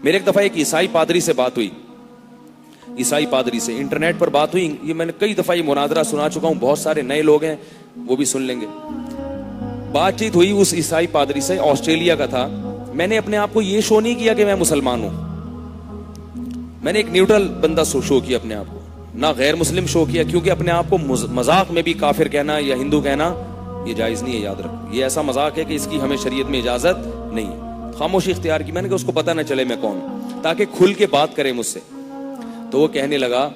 میرے ایک دفعہ ایک عیسائی پادری سے بات ہوئی، عیسائی پادری سے انٹرنیٹ پر بات ہوئی. یہ میں نے کئی دفعہ یہ مناظرہ سنا چکا ہوں، بہت سارے نئے لوگ ہیں وہ بھی سن لیں گے. بات چیت ہوئی اس عیسائی پادری سے، آسٹریلیا کا تھا. میں نے اپنے آپ کو یہ شو نہیں کیا کہ میں مسلمان ہوں، میں نے ایک نیوٹرل بندہ شو کیا اپنے آپ کو، نہ غیر مسلم شو کیا، کیونکہ اپنے آپ کو مذاق میں بھی کافر کہنا یا ہندو کہنا یہ جائز نہیں ہے. یاد رکھ، یہ ایسا مذاق ہے کہ اس کی ہمیں شریعت میں اجازت نہیں ہے. خاموشی اختیار کی میں نے کہ اس کو پتہ نہ چلے میں کون، تاکہ کھل کے بات کرے مجھ سے. تو وہ کہنے لگا،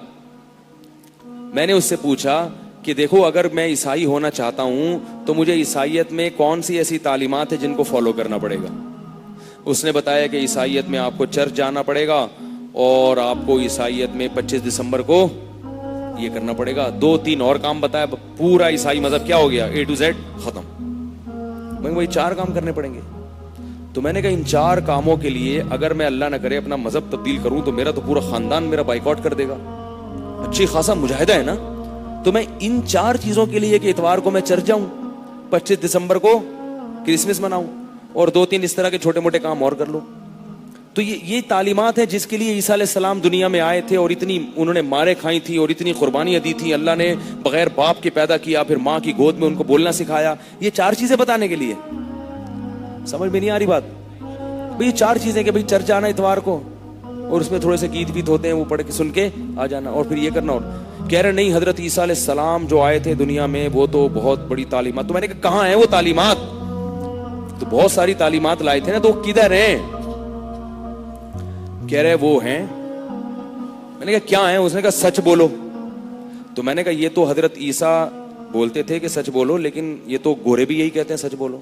میں نے اس سے پوچھا کہ دیکھو اگر میں عیسائی ہونا چاہتا ہوں تو مجھے عیسائیت میں کون سی ایسی تعلیمات ہیں جن کو فالو کرنا پڑے گا. اس نے بتایا کہ عیسائیت میں آپ کو چرچ جانا پڑے گا، اور آپ کو عیسائیت میں 25 دسمبر کو یہ کرنا پڑے گا. 2-3 اور کام بتایا، پورا عیسائی مذہب کیا ہو گیا، A to Z ختم. وہی 4 کام کرنے پڑیں گے. تو میں نے کہا ان 4 کاموں کے لیے اگر میں اللہ نہ کرے اپنا مذہب تبدیل کروں تو میرا تو پورا خاندان میرا بائیکاٹ کر دے گا. اچھی خاصا مجاہدہ ہے نا. تو میں ان 4 چیزوں کے لیے کہ اتوار کو میں چرچ جاؤں، 25 دسمبر کو کرسمس مناؤں، اور 2-3 اس طرح کے چھوٹے موٹے کام اور کر لوں. تو یہ تعلیمات ہیں جس کے لیے عیسیٰ علیہ السلام دنیا میں آئے تھے، اور اتنی انہوں نے مارے کھائی تھی اور اتنی قربانیاں دی تھی. اللہ نے بغیر باپ کے پیدا کیا، پھر ماں کی گود میں ان کو بولنا سکھایا. یہ 4 چیزیں بتانے کے لیے. سمجھ میں نہیں آ رہی بات؟ بھئی یہ 4 چیزیں کہ بھئی چرچ جانا اتوار کو، اور اس میں تھوڑے سے گیت ویت ہوتے ہیں وہ پڑھ کے سن کے آ جانا، اور پھر یہ کرنا. اور کہہ رہے نہیں حضرت عیسیٰ علیہ السلام جو آئے تھے دنیا میں وہ تو بہت بڑی تعلیمات. تو میں نے کہا کہاں ہیں وہ تعلیمات؟ تو بہت ساری تعلیمات لائے تھے نا، تو وہ کدھر ہیں؟ کہہ رہے وہ ہیں. میں نے کہا کیا ہیں؟ اس نے کہا سچ بولو. تو میں نے کہا یہ تو حضرت عیسیٰ بولتے تھے کہ سچ بولو، لیکن یہ تو گورے بھی یہی کہتے ہیں سچ بولو،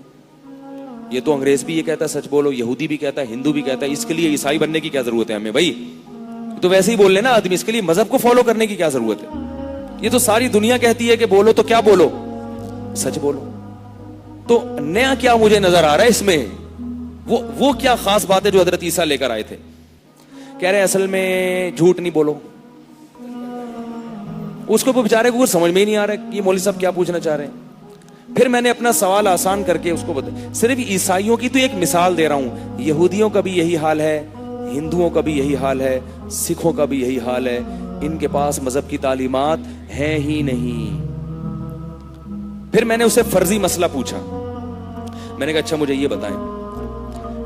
یہ تو انگریز بھی یہ کہتا ہے سچ بولو، یہودی بھی کہتا ہے، ہندو بھی کہتا ہے. اس کے لیے عیسائی بننے کی کیا ضرورت ہے ہمیں؟ بھائی تو ویسے ہی بول لینا آدمی، اس کے لیے مذہب کو فالو کرنے کی کیا ضرورت ہے؟ یہ تو ساری دنیا کہتی ہے کہ بولو تو کیا بولو، سچ بولو. تو نیا کیا مجھے نظر آ رہا ہے اس میں؟ وہ کیا خاص بات ہے جو حضرت عیسیٰ لے کر آئے تھے؟ کہہ رہے اصل میں جھوٹ نہیں بولو. اس کو بیچارے کو سمجھ میں ہی نہیں آ رہا ہے یہ مولوی صاحب کیا پوچھنا چاہ رہے ہیں. پھر میں نے اپنا سوال آسان کر کے اس کو بتایا. صرف عیسائیوں کی تو ایک مثال دے رہا ہوں، یہودیوں کا بھی یہی حال ہے، ہندوؤں کا بھی یہی حال ہے، سکھوں کا بھی یہی حال ہے. ان کے پاس مذہب کی تعلیمات ہیں ہی نہیں. پھر میں نے اسے فرضی مسئلہ پوچھا. میں نے کہا اچھا مجھے یہ بتائیں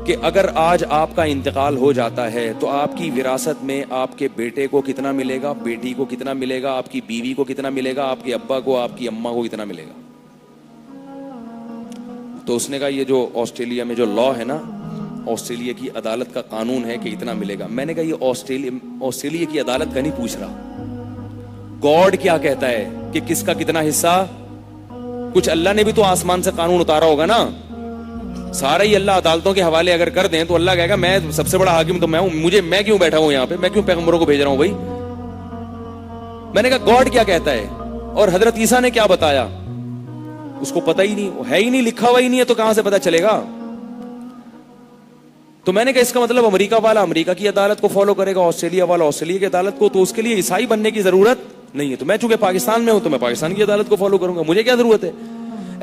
کہ اگر آج آپ کا انتقال ہو جاتا ہے تو آپ کی وراثت میں آپ کے بیٹے کو کتنا ملے گا، بیٹی کو کتنا ملے گا، آپ کی بیوی کو کتنا ملے گا، آپ کے ابا کو، آپ کی اماں کو کتنا ملے گا؟ تو اس نے کہا یہ جو آسٹریلیا میں جو لا ہے نا، آسٹریلیا کی عدالت کا قانون ہے کہ اتنا ملے گا. میں نے کہا یہ آسٹریلیا کی عدالت کا نہیں پوچھ رہا، گاڈ کیا کہتا ہے کہ کس کا کتنا حصہ. کچھ اللہ نے بھی تو آسمان سے قانون اتارا ہوگا نا. سارا ہی اللہ عدالتوں کے حوالے اگر کر دیں تو اللہ کہے گا میں سب سے بڑا حاکم تو میں ہوں، میں کیوں بیٹھا ہوں یہاں پہ، میں کیوں پیغمبروں کو بھیج رہا ہوں بھائی. میں نے کہا گاڈ کیا کہتا ہے اور حضرت عیسیٰ نے کیا بتایا، اس کو پتہ ہی نہیں، ہے ہی نہیں، لکھا ہوا ہی نہیں ہے، تو کہاں سے پتہ چلے گا. تو میں نے کہا اس کا مطلب امریکہ والا امریکہ کی عدالت کو فالو کرے گا، آسٹریلیا والا آسٹریلیا کی عدالت کو، تو اس کے لیے عیسائی بننے کی ضرورت نہیں ہے. تو میں چونکہ پاکستان میں ہوں تو میں پاکستان کی عدالت کو فالو کروں گا، مجھے کیا ضرورت ہے.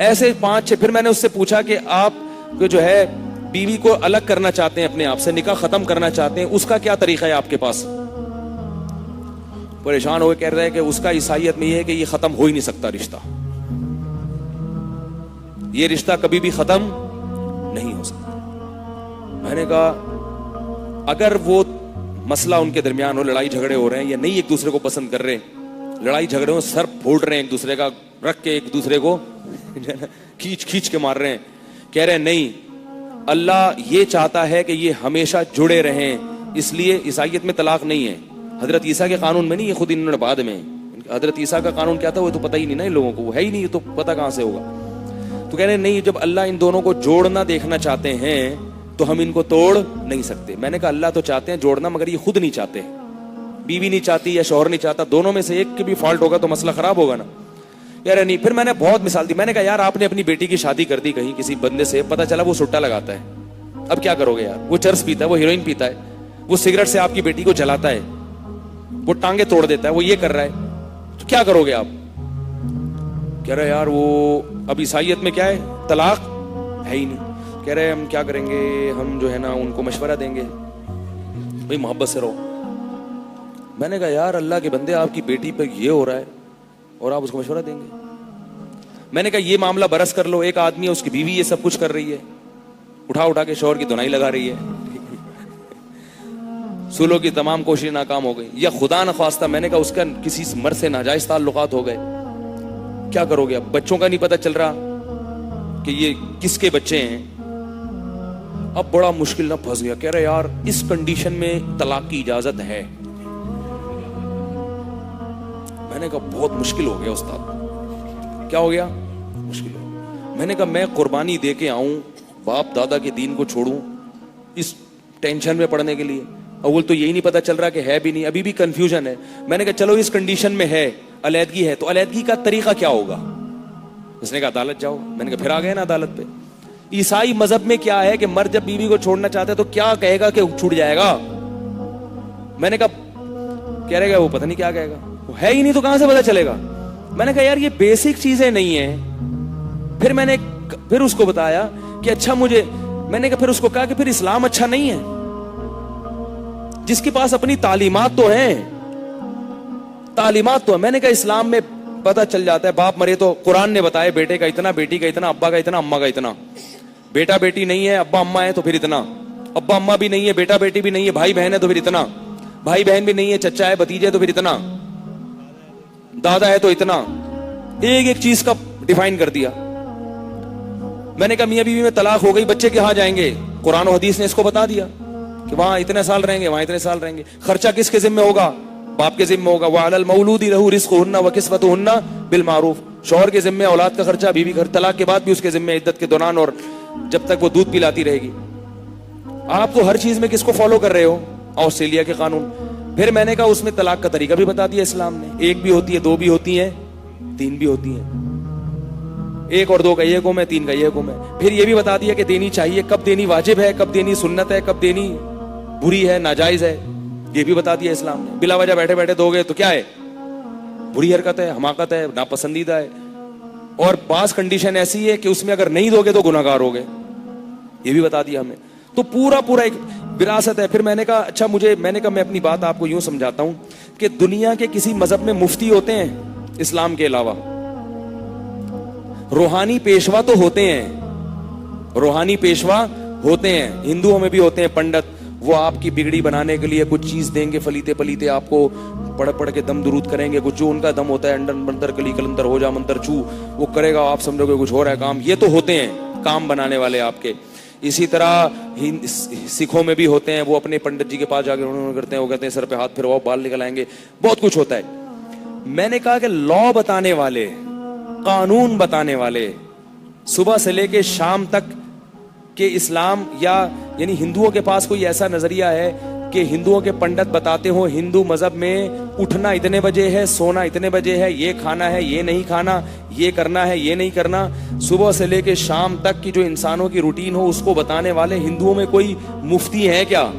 ایسے 5-6. پھر میں نے اس سے پوچھا کہ آپ جو ہے بیوی کو الگ کرنا چاہتے ہیں، اپنے آپ سے نکاح ختم کرنا چاہتے ہیں، اس کا کیا طریقہ ہے آپ کے پاس؟ پریشان ہوئے کہہ رہے ہیں کہ اس کا عیسائیت میں یہ ہے کہ یہ ختم ہو ہی نہیں سکتا رشتہ، یہ رشتہ کبھی بھی ختم نہیں ہو سکتا. میں نے کہا اگر وہ مسئلہ ان کے درمیان ہو، لڑائی جھگڑے ہو رہے ہیں یا نہیں ایک دوسرے کو پسند کر رہے ہیں، لڑائی جھگڑے ہو، سر پھوڑ رہے ہیں ایک دوسرے کا رکھ کے، ایک دوسرے کو کھینچ کے مار رہے ہیں، کہہ رہے ہیں نہیں اللہ یہ چاہتا ہے کہ یہ ہمیشہ جڑے رہیں، اس لیے عیسائیت میں طلاق نہیں ہے. حضرت عیسیٰ کے قانون میں نہیں، یہ خود انہوں نے بعد میں. حضرت عیسیٰ کا قانون کیا تھا وہ تو پتہ ہی نہیں نا ان لوگوں کو، وہ ہے ہی نہیں، تو پتہ کہاں سے ہوگا. تو کہہ رہے ہیں نہیں، جب اللہ ان دونوں کو جوڑنا دیکھنا چاہتے ہیں تو ہم ان کو توڑ نہیں سکتے. میں نے کہا اللہ تو چاہتے ہیں جوڑنا، مگر یہ خود نہیں چاہتے، بیوی نہیں چاہتی یا شوہر نہیں چاہتا، دونوں میں سے ایک کے بھی فالٹ ہوگا تو مسئلہ خراب ہوگا نا. یار نہیں. پھر میں نے بہت مثال دی. میں نے کہا یار آپ نے اپنی بیٹی کی شادی کر دی کہیں کسی بندے سے، پتہ چلا وہ سٹا لگاتا ہے، اب کیا کرو گے یار؟ وہ چرس پیتا ہے، وہ ہیروئن پیتا ہے، وہ سگریٹ سے آپ کی بیٹی کو جلاتا ہے، وہ ٹانگیں توڑ دیتا ہے، وہ یہ کر رہا ہے، تو کیا کرو گے آپ؟ کہہ رہے یار وہ اب عیسائیت میں کیا ہے، طلاق ہے ہی نہیں. کہہ رہے ہم کیا کریں گے، ہم جو ہے نا ان کو مشورہ دیں گے. بھائی محبت سے رہو. میں نے کہا یار اللہ کے بندے آپ کی بیٹی پہ یہ ہو رہا ہے اور آپ اس کو مشورہ دیں گے. میں نے کہا یہ معاملہ برس کر لو, ایک آدمی ہے اس کی بیوی یہ سب کچھ کر رہی ہے, اٹھا کے شوہر کی دھنائی لگا رہی ہے, سلو کی تمام کوششیں ناکام ہو گئی, یا خدا نخواستہ میں نے کہا اس کا کسی مرد سے ناجائز تعلقات ہو گئے, کیا کرو گے؟ اب بچوں کا نہیں پتہ چل رہا کہ یہ کس کے بچے ہیں. اب بڑا مشکل نہ پھنس گیا, کہہ رہے یار اس کنڈیشن میں طلاق کی اجازت ہے. میں نے کہا بہت مشکل ہو گیا استاد. کیا ہو گیا؟ مشکل ہو گیا. میں نے کہا میں قربانی دے کے آؤں, باپ دادا کے دین کو چھوڑوں اس ٹینشن میں پڑنے کے لیے؟ اول تو یہی نہیں پتا چل رہا کہ ہے بھی نہیں, ابھی بھی کنفیوژن ہے. میں نے کہا چلو اس کنڈیشن میں ہے, علیحدگی ہے, تو علیحدگی کا طریقہ کیا ہوگا؟ اس نے کہا عدالت جاؤ. میں نے کہا پھر آ گئے نا عدالت پہ. عیسائی مذہب میں کیا ہے کہ مرد جب بیوی کو چھوڑنا چاہتا ہے تو کیا کہے گا کہ چھوٹ جائے گا؟ میں نے کہا کہہ رہے گا وہ پتہ نہیں کیا کہے گا, وہ ہے ہی نہیں تو کہاں سے پتا چلے گا؟ میں نے کہا یار یہ بیسک چیزیں نہیں ہیں. پھر میں نے پھر اس کو بتایا کہ اچھا مجھے, میں نے کہا پھر اس کو کہا کہ پھر اسلام اچھا نہیں ہے جس کے پاس اپنی تعلیمات تو ہیں, تعلیمات تو ہے. میں نے کہا اسلام میں پتہ چل جاتا ہے باپ مرے تو قرآن نے بتایا بیٹے کا اتنا, بیٹی کا اتنا, ابا کا اتنا, اماں کا اتنا. بیٹا بیٹی نہیں ہے, ابا اماں ہے تو پھر اتنا, ابا اماں بھی نہیں ہے, بیٹا بیٹی بھی نہیں ہے, بھائی بہن ہے تو پھر اتنا, بھائی بہن بھی نہیں ہے, چچا ہے بھتیجے تو پھر اتنا, دادا ہے تو اتنا. ایک ایک چیز کا ڈیفائن کر دیا. میں نے کہا میاں بیوی میں طلاق ہو گئی, بچے کہاں جائیں گے؟ قرآن و حدیث نے اس کو بتا دیا کہ وہاں اتنے سال رہیں گے, وہاں اتنے سال رہیں گے. خرچہ کس کے ذمہ ہوگا؟ باپ کے ذمہ ہوگا. وَعَلَى الْمَوْلُودِ لَهُ رِزْقُهُنَّ وَكِسْوَتُهُنَّ بِالْمَعْرُوفِ. شوہر کے ذمہ اولاد کا خرچہ, بیوی کا طلاق کے بعد بھی اس کے ذمہ عدت کے دوران اور جب تک وہ دودھ پلاتی رہے گی. آپ تو ہر چیز میں کس کو فالو کر رہے ہو؟ آسٹریلیا کے قانون. پھر میں نے کہا اس میں طلاق کا طریقہ بھی بتا دیا اسلام نے, ایک بھی ہوتی ہے, دو بھی ہوتی ہیں, تین بھی ہوتی ہیں. ایک اور دو کا یہ حکم ہے, تین کا یہ حکم ہے. پھر یہ بھی بتا دیا کہ دینی چاہیے, کب دینی واجب ہے, کب دینی سنت ہے, کب دینی بری ہے, ناجائز ہے, یہ بھی بتا دیا اسلام نے. بلا وجہ بیٹھے بیٹھے دو گے تو کیا ہے؟ بری حرکت ہے, حماقت ہے, ناپسندیدہ ہے. اور بعض کنڈیشن ایسی ہے کہ اس میں اگر نہیں دو گے تو گناہ گار ہو گے, یہ بھی بتا دیا ہمیں. تو پورا ایک وراثت ہے. پھر میں نے کہا اچھا میں نے کہا میں اپنی بات آپ کو یوں سمجھاتا ہوں کہ دنیا کے کسی مذہب میں مفتی ہوتے ہیں اسلام کے علاوہ؟ روحانی پیشوا تو ہوتے ہیں, روحانی پیشوا ہوتے ہیں. ہندوؤں میں بھی ہوتے ہیں پنڈت, وہ آپ کی بگڑی بنانے کے لیے کچھ چیز دیں گے, فلیتے پلیتے آپ کو پڑھ کے دم درود کریں گے, کچھ جو ان کا دم ہوتا ہے انڈن منتر کلی کلندر ہو جا منتر چھو, وہ کرے گا, آپ سمجھو گے کچھ ہو رہا ہے کام. یہ تو ہوتے ہیں کام بنانے والے آپ کے. اسی طرح سکھوں میں بھی ہوتے ہیں, وہ اپنے پنڈت جی کے پاس جا کے کرتے ہیں, وہ کہتے ہیں سر پہ ہاتھ پھرواؤ بال نکل آئیں گے, بہت کچھ ہوتا ہے. میں نے کہا کہ لا بتانے والے, قانون بتانے والے, صبح سے لے کے شام تک کہ اسلام یا یعنی ہندوؤں کے پاس کوئی ایسا نظریہ ہے کہ ہندوؤں کے پنڈت بتاتے ہو ہندو مذہب میں اٹھنا اتنے بجے ہے, سونا اتنے بجے ہے, یہ کھانا ہے, یہ نہیں کھانا, یہ کرنا ہے, یہ نہیں کرنا, صبح سے لے کے شام تک کی جو انسانوں کی روٹین ہو اس کو بتانے والے ہندوؤں میں کوئی مفتی ہے کیا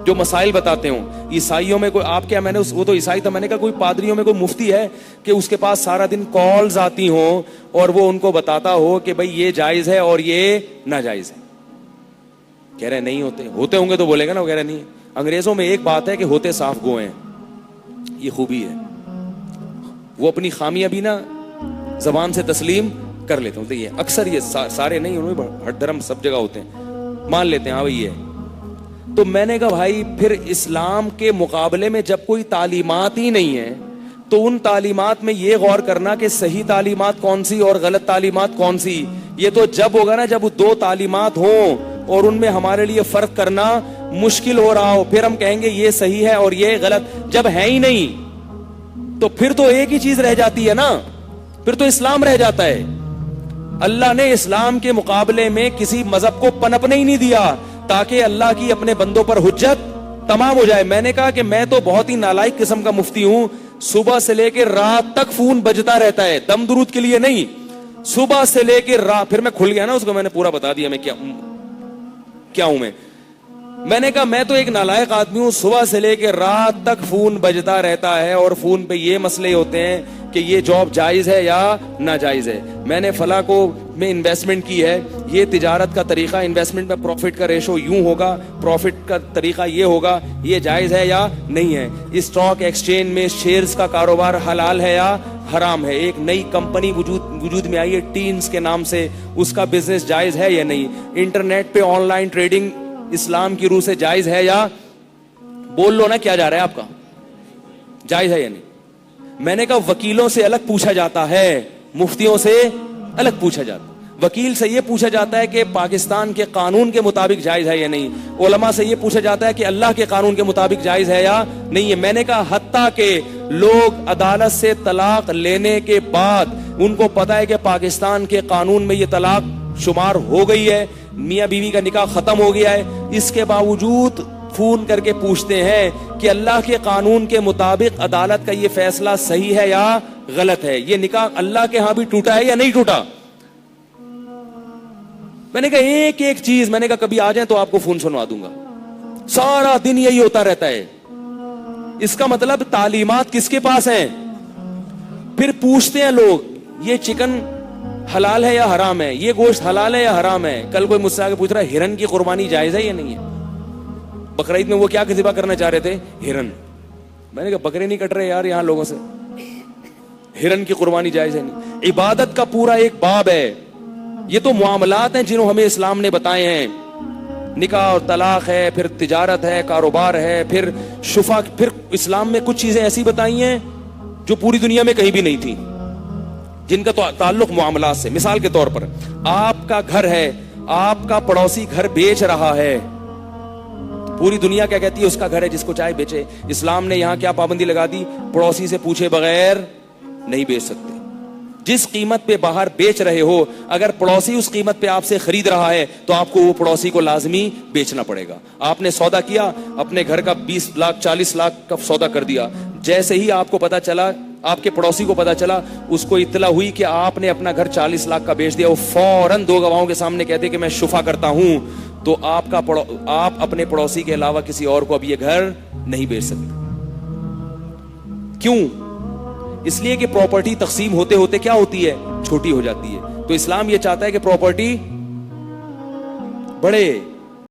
جو مسائل بتاتے ہوں؟ عیسائیوں میں کوئی, آپ کیا, میں نے وہ تو عیسائی تھا, میں نے کہا کوئی پادریوں میں کوئی مفتی ہے کہ اس کے پاس سارا دن کالز آتی ہوں اور وہ ان کو بتاتا ہو کہ بھائی یہ جائز ہے اور یہ ناجائز ہے؟ کہہ رہے نہیں ہوتے. ہوتے ہوں گے تو بولے گا نا, وہ کہہ رہے نہیں. انگریزوں میں ایک بات ہے کہ ہوتے صاف گو ہیں, یہ خوبی ہے, وہ اپنی خامیاں بھی نا زبان سے تسلیم کر لیتے ہیں. یہ اکثر, یہ سارے نہیں, انہوں نے ہر دھرم سب جگہ ہوتے ہیں, مان لیتے ہیں ہاں بھائی یہ. تو میں نے کہا بھائی پھر اسلام کے مقابلے میں جب کوئی تعلیمات ہی نہیں ہے تو ان تعلیمات میں یہ غور کرنا کہ صحیح تعلیمات کون سی اور غلط تعلیمات کون سی, یہ تو جب ہوگا نا جب وہ دو تعلیمات ہوں اور ان میں ہمارے لیے فرق کرنا مشکل ہو رہا ہو, پھر ہم کہیں گے یہ صحیح ہے اور یہ غلط. جب ہے ہی نہیں تو پھر تو ایک ہی چیز رہ جاتی ہے نا, پھر تو اسلام رہ جاتا ہے. اللہ نے اسلام کے مقابلے میں کسی مذہب کو پنپنے ہی نہیں دیا تاکہ اللہ کی اپنے بندوں پر حجت تمام ہو جائے. میں نے کہا کہ میں تو بہت ہی نالائق قسم کا مفتی ہوں, صبح سے لے کے رات تک فون بجتا رہتا ہے, دم درود کے لیے نہیں, صبح سے لے کے رات. پھر میں کھل گیا نا اس کو, میں نے پورا بتا دیا میں کیا ہوں. میں نے کہا میں تو ایک نالائق آدمی ہوں, صبح سے لے کے رات تک فون بجتا رہتا ہے اور فون پہ یہ مسئلے ہوتے ہیں کہ یہ جاب جائز ہے یا ناجائز ہے, میں نے فلاں کو میں انویسٹمنٹ کی ہے, یہ تجارت کا طریقہ, انویسٹمنٹ میں پروفٹ کا ریشو یوں ہوگا, پروفٹ کا طریقہ یہ ہوگا, یہ جائز ہے یا نہیں ہے. اسٹاک ایکسچینج میں شیئرز کا کاروبار حلال ہے یا حرام ہے. ایک نئی کمپنی وجود میں آئی ہے ٹینز کے نام سے, اس کا بزنس جائز ہے یا نہیں. انٹرنیٹ پہ آن لائن ٹریڈنگ اسلام کی روح سے جائز ہے یا, بول لو نا کیا جا رہا ہے آپ کا, جائز ہے یا نہیں. میں نے کہا وکیلوں سے الگ پوچھا جاتا ہے, مفتیوں سے الگ پوچھا جاتا ہے. وکیل سے یہ پوچھا جاتا ہے کہ پاکستان کے قانون کے مطابق جائز ہے یا نہیں. علماء سے یہ پوچھا جاتا ہے کہ اللہ کے قانون کے مطابق جائز ہے یا نہیں ہے. میں نے کہا حتیٰ کہ لوگ عدالت سے طلاق لینے کے بعد ان کو پتا ہے کہ پاکستان کے قانون میں یہ طلاق شمار ہو گئی ہے, میاں بیوی کا نکاح ختم ہو گیا ہے, اس کے باوجود فون کر کے پوچھتے ہیں کہ اللہ کے قانون کے مطابق عدالت کا یہ فیصلہ صحیح ہے یا غلط ہے, یہ نکاح اللہ کے ہاں بھی ٹوٹا ہے یا نہیں ٹوٹا. میں نے کہا ایک ایک چیز, میں نے کہا کبھی آ جائیں تو آپ کو فون سنوا دوں گا. سارا دن یہی ہوتا رہتا ہے. اس کا مطلب تعلیمات کس کے پاس ہیں. پھر پوچھتے ہیں لوگ یہ چکن حلال ہے یا حرام ہے, یہ گوشت حلال ہے یا حرام ہے. کل کوئی مجھ سے آگے پوچھ رہا ہے ہرن کی قربانی جائز ہے یا نہیں ہے. بقرعید میں وہ کیا ذبح کرنا چاہ رہے تھے, ہرن. میں نے کہا بکرے نہیں کٹ رہے یار یہاں لوگوں سے, ہرن کی قربانی جائز ہے نہیں. عبادت کا پورا ایک باب ہے. یہ تو معاملات ہیں جنہوں ہمیں اسلام نے بتائے ہیں. نکاح اور طلاق ہے, پھر تجارت ہے, کاروبار ہے, پھر شفا. پھر اسلام میں کچھ چیزیں ایسی بتائی ہیں جو پوری دنیا میں کہیں بھی نہیں تھی, جن کا تعلق معاملات سے. مثال کے طور پر آپ کا گھر ہے, آپ کا پڑوسی گھر بیچ رہا ہے, پوری دنیا کیا کہتی ہے اس کا گھر ہے جس کو چاہے بیچے. اسلام نے یہاں کیا پابندی لگا دی, پڑوسی سے پوچھے بغیر نہیں بیچ سکتے. جس قیمت پہ باہر بیچ رہے ہو, اگر پڑوسی اس قیمت پہ آپ سے خرید رہا ہے تو آپ کو وہ پڑوسی کو لازمی بیچنا پڑے گا. آپ نے سودا کیا, اپنے گھر کا 20 لاکھ 40 لاکھ کا سودا کر دیا. جیسے ہی آپ کو پتا چلا, آپ کے پڑوسی کو پتا چلا, اس کو اطلاع ہوئی کہ آپ نے اپنا گھر 40 لاکھ کا بیچ دیا, وہ فوراً 2 گواہوں کے سامنے کہتے کہ میں شفا کرتا ہوں, تو آپ اپنے پڑوسی کے علاوہ کسی اور کو اب یہ گھر نہیں بیچ سکتے. کیوں؟ اس لیے کہ پراپرٹی تقسیم ہوتے ہوتے کیا ہوتی ہے, چھوٹی ہو جاتی ہے. تو اسلام یہ چاہتا ہے کہ پراپرٹی بڑھے.